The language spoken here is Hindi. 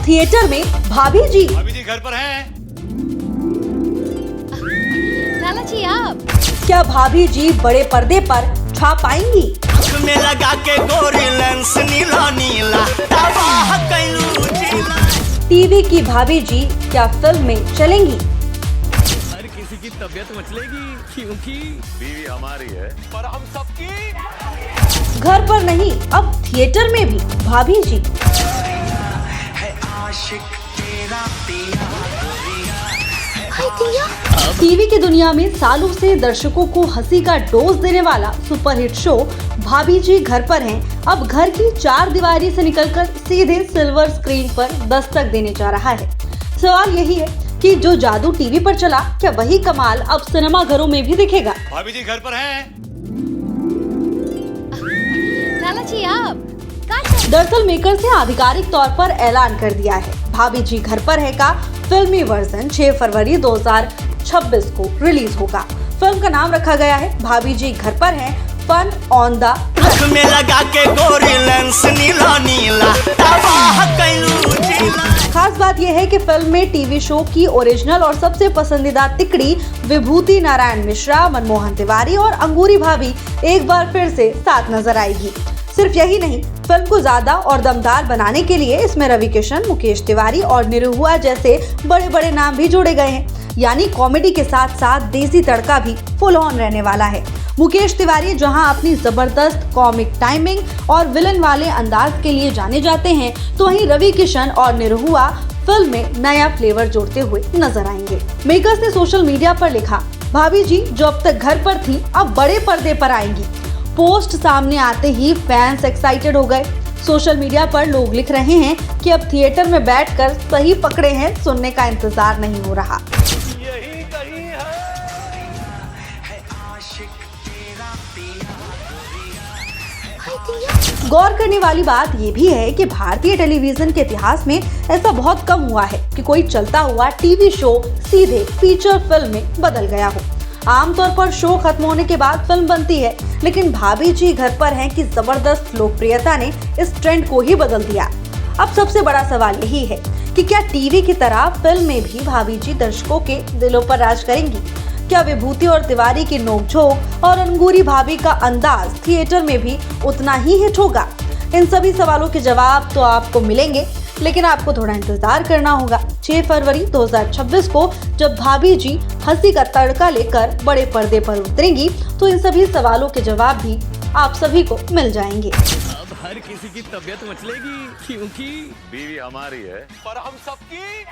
थिएटर में भाभी जी घर पर हैं। लाला जी आप क्या भाभी जी बड़े पर्दे पर छा पाएंगी? में लगा के गोरी लेंस नीला नीला तबाह कैलू जिला। टीवी की भाभी जी क्या फिल्म में चलेंगी? हर किसी की तबीयत मचलेगी क्योंकि बीवी हमारी है पर हम सबकी। घर पर नहीं, अब थिएटर में भी भाभी जी। है आशिक तेरा पिया टीवी की दुनिया में सालों से दर्शकों को हंसी का डोज देने वाला सुपरहिट शो भाभी जी घर पर हैं, अब घर की चार दीवारी से निकलकर सीधे सिल्वर स्क्रीन पर दस्तक देने जा रहा है। सवाल यही है कि जो जादू टीवी पर चला, क्या वही कमाल अब सिनेमा घरों में भी दिखेगा? भाभी जी घर पर हैं। लाला जी आप दरअसल मेकर्स ने आधिकारिक तौर पर ऐलान कर दिया है, भाभी जी घर पर है का फिल्मी वर्जन 6 फरवरी 2026 को रिलीज होगा। फिल्म का नाम रखा गया है भाभी जी घर पर हैं, फन ऑन द आँख में लगा के गोरी लेंस नीला नीला तबाह कैलू जिला। खास बात यह है कि फिल्म में टीवी शो की ओरिजिनल और सबसे पसंदीदा तिकड़ी विभूति नारायण मिश्रा, मनमोहन तिवारी और अंगूरी भाभी एक बार फिर से साथ नजर आएगी। सिर्फ यही नहीं, फिल्म को ज्यादा और दमदार बनाने के लिए इसमें रवि किशन, मुकेश तिवारी और निरहुआ जैसे बड़े बड़े नाम भी जोड़े गए हैं। यानी कॉमेडी के साथ साथ देसी तड़का भी फुल ऑन रहने वाला है। मुकेश तिवारी जहां अपनी जबरदस्त कॉमिक टाइमिंग और विलन वाले अंदाज के लिए जाने जाते हैं, तो वहीं रवि किशन और निरहुआ फिल्म में नया फ्लेवर जोड़ते हुए नजर आएंगे। मेकर्स ने सोशल मीडिया पर लिखा, भाभी जी जो अब तक घर पर थी अब बड़े पर्दे पर आएंगी। पोस्ट सामने आते ही फैंस एक्साइटेड हो गए। सोशल मीडिया पर लोग लिख रहे हैं कि अब थिएटर में बैठकर सही पकड़े हैं सुनने का इंतजार नहीं हो रहा। यही कहीं है। गौर करने वाली बात ये भी है कि भारतीय टेलीविजन के इतिहास में ऐसा बहुत कम हुआ है कि कोई चलता हुआ टीवी शो सीधे फीचर फिल्म में बदल गया हो। आमतौर पर शो खत्म होने के बाद फिल्म बनती है, लेकिन भाभी जी घर पर हैं की जबरदस्त लोकप्रियता ने इस ट्रेंड को ही बदल दिया। अब सबसे बड़ा सवाल यही है कि क्या टीवी की तरह फिल्म में भी भाभी जी दर्शकों के दिलों पर राज करेंगी? क्या विभूति और तिवारी की नोकझोंक और अंगूरी भाभी का अंदाज थिएटर में भी उतना ही हिट होगा? इन सभी सवालों के जवाब तो आपको मिलेंगे, लेकिन आपको थोड़ा इंतजार करना होगा। 6 फरवरी 2026 को जब भाभी जी हंसी का तड़का लेकर बड़े पर्दे पर उतरेंगी, तो इन सभी सवालों के जवाब भी आप सभी को मिल जाएंगे। अब हर किसी की तबीयत मचलेगी क्योंकि बीवी हमारी है पर हम सबकी।